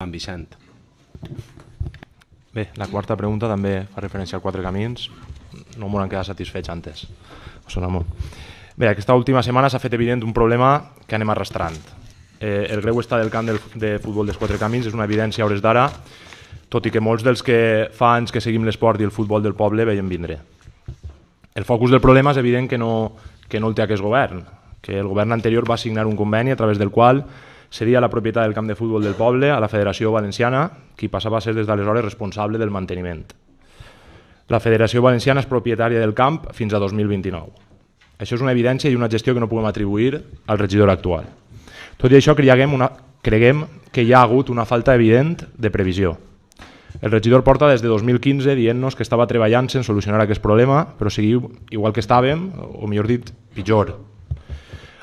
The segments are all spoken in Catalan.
En Vicent. Bé, la quarta pregunta també fa referència a Quatre Camins. No m'ho han quedat satisfets antes. Sona molt. Bé, aquesta última setmana s'ha fet evident un problema que anem arrastrant. El greu estat del camp de futbol dels Quatre Camins és una evidència a hores d'ara, tot i que molts dels que fa anys que seguim l'esport i el futbol del poble veiem vindre. El focus del problema és evident que no el té aquest govern, que el govern anterior va signar un conveni a través del qual seria la propietat del camp de futbol del poble a la Federació Valenciana, qui passava a ser des d'aleshores responsable del manteniment. La Federació Valenciana és propietària del camp fins a 2029. Això és una evidència i una gestió que no podem atribuir al regidor actual. Tot i això, creguem que hi ha hagut una falta evident de previsió. El regidor porta des de 2015 dient-nos que estava treballant en solucionar aquest problema, però seguiu igual que estàvem, o millor dit, pitjor.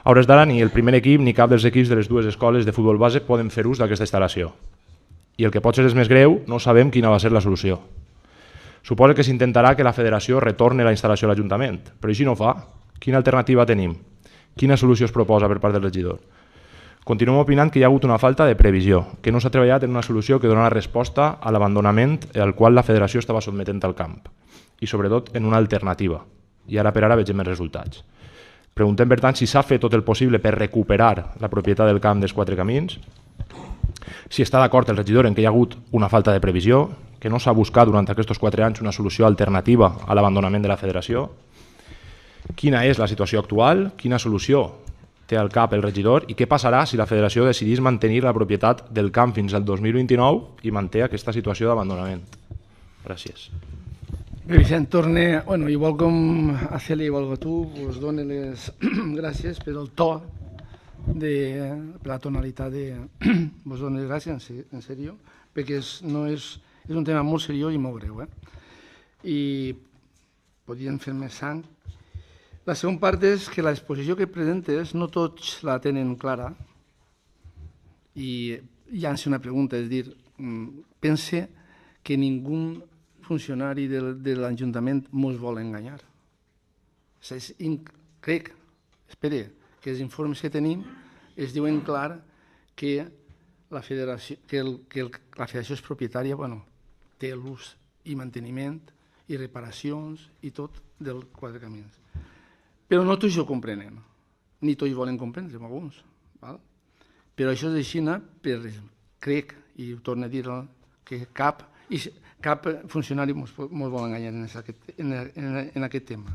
A hores d'ara, ni el primer equip ni cap dels equips de les dues escoles de futbol base poden fer ús d'aquesta instal·lació. I el que pot ser més greu, no sabem quina va ser la solució. Suposa que s'intentarà que la federació retorni la instal·lació a l'Ajuntament, però i si no fa? Quina alternativa tenim? Quina solució es proposa per part del regidor? Continuem opinant que hi ha hagut una falta de previsió, que no s'ha treballat en una solució que dona resposta a l'abandonament al qual la federació estava sotmetent al camp, i sobretot en una alternativa. I ara per ara vegem els resultats. Preguntem, per tant, si s'ha fet tot el possible per recuperar la propietat del camp dels Quatre Camins, si està d'acord el regidor en que hi ha hagut una falta de previsió, que no s'ha buscat durant aquests 4 anys una solució alternativa a l'abandonament de la federació, quina és la situació actual, quina solució té al cap el regidor i què passarà si la federació decidís mantenir la propietat del camp fins al 2029 i manté aquesta situació d'abandonament. Gràcies. Vicent, torne, igual com a Celia, igual que tu, us dono les gràcies per el to, per la tonalitat vos dono les gràcies, en sèrio, perquè és un tema molt seriós i molt greu. I podríem fer més sang. La segona part és que l'exposició que presentes no tots la tenen clara i llança una pregunta, és dir, pense que ningú funcionari de l'Ajuntament ens vol enganyar. Crec, espere, que els informes que tenim es diuen clar que la federació és propietària, té l'ús i manteniment i reparacions i tot del Quatre Camins. Però no tots ho comprenen, ni tots volen comprendre, alguns. Però això és així, crec, i ho torno a dir, que cap funcionari ens vol enganyar en aquest tema.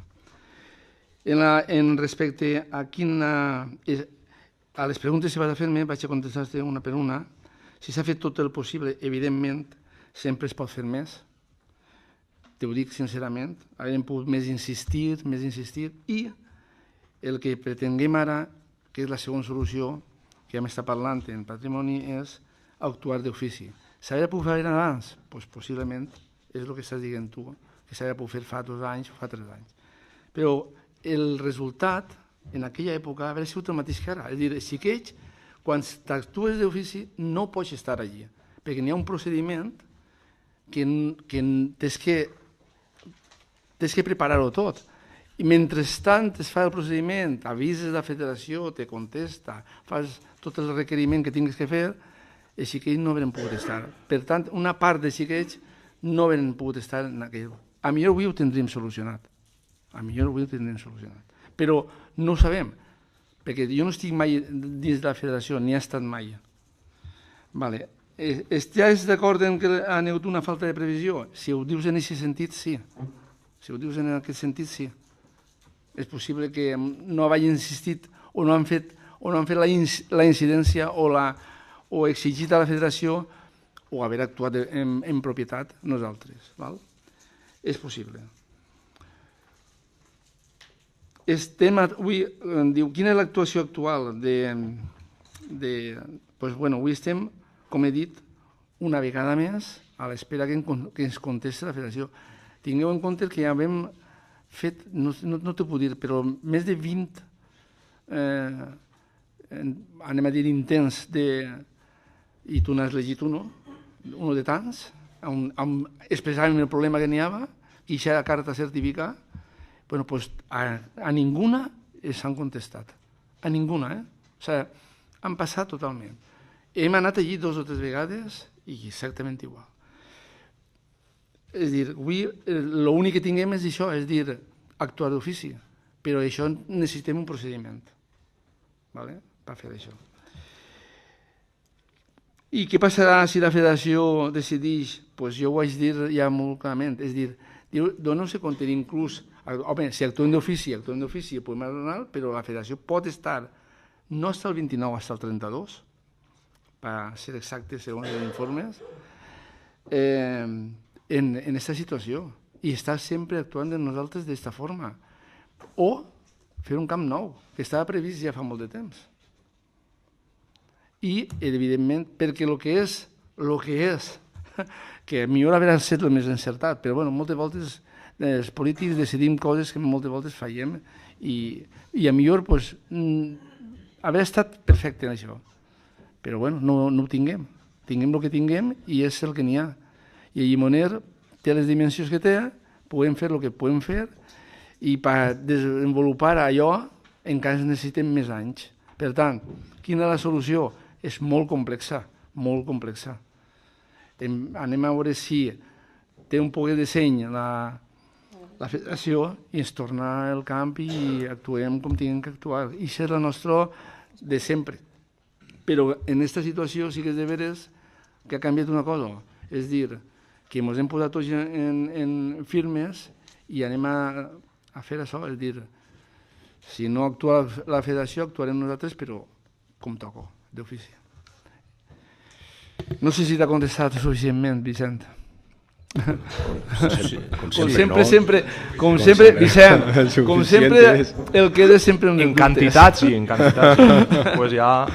En respecte a les preguntes que vas a fer-me, vaig a contestar-te una per una. Si s'ha fet tot el possible, evidentment, sempre es pot fer més. T'ho dic sincerament, haurem pogut més insistir, i el que pretenguem ara, que és la segona solució, que ja m'està parlant en patrimoni, és actuar d'ofici. S'hauria pogut fer abans? Doncs possiblement és el que estàs dient tu, que s'hauria pogut fer fa 2 anys o fa 3 anys. Però el resultat, en aquella època, hauria sigut el mateix que ara. És a dir, els xiquets, quan t'actues d'ofici, no pots estar allí, perquè n'hi ha un procediment que tens que preparar-ho tot. I mentrestant es fa el procediment, avises la federació, te contesta, fas tot el requeriment que tinguis que fer, els xiquets no hauran pogut estar. Per tant, una part dels xiquets no hauran pogut estar en aquell. A millor avui ho tindríem solucionat. Però no ho sabem, perquè jo no estic mai dins de la federació, ni he estat mai. Estàs d'acord en que ha hagut una falta de previsió? Si ho dius en aquest sentit, sí. És possible que no hagin insistit o no han fet la incidència o exigit a la federació o haver actuat en propietat nosaltres. És possible. Diu, quina és l'actuació actual? Avui estem, com he dit, una vegada més a l'espera que ens contesti la federació. Tingueu en compte que ja vam fet, no t'ho puc dir, però més de 20, anem a dir, intents i tu n'has llegit un de tants, expressàvem el problema que n'hi havia, i aquesta carta certifica, a ninguna s'han contestat. A ninguna, O sigui, han passat totalment. Hem anat allí 2 o 3 vegades i exactament igual. És a dir, avui l'únic que tinguem és això, és dir, actuar d'ofici, però això necessitem un procediment, vale? Per fer això. I què passarà si la federació decideix? Pues jo ho vaig dir ja molt clarament, és dir, dona-se compte inclús, home, si actuem d'ofici, podem anar, però la federació pot estar, no hasta el 29, hasta el 32, per ser exacte segons els informes, en aquesta situació i estar sempre actuant de nosaltres d'esta forma. O fer un camp nou, que estava previst ja fa molt de temps. I, evidentment, perquè el que és, que millor haver estat el més encertat, però bueno, moltes voltes els polítics decidim coses que moltes voltes fallem i a millor pues, haver estat perfecte en això. Però bueno, no ho tinguem. Tinguem el que tinguem i és el que n'hi ha. I el Llimoner té les dimensions que té, podem fer el que podem fer i per desenvolupar allò encara necessitem més anys. Per tant, quina és la solució? És molt complexa, molt complexa. Anem a veure si té un poc de seny la federació i ens torna al camp i actuem com tinguem que actuar. I això és la nostra de sempre. Però en aquesta situació sí que és de veres que ha canviat una cosa. És dir, que ens hem posat tots en firmes i anem a fer això. És dir, si no actua la federació, actuarem nosaltres, però com toco, d'ofici. No sé si t'ha contestat suficientment, Vicent. Com sempre, Vicent, com sempre, el queda sempre en quantitat, sí, en quantitat. Pues ja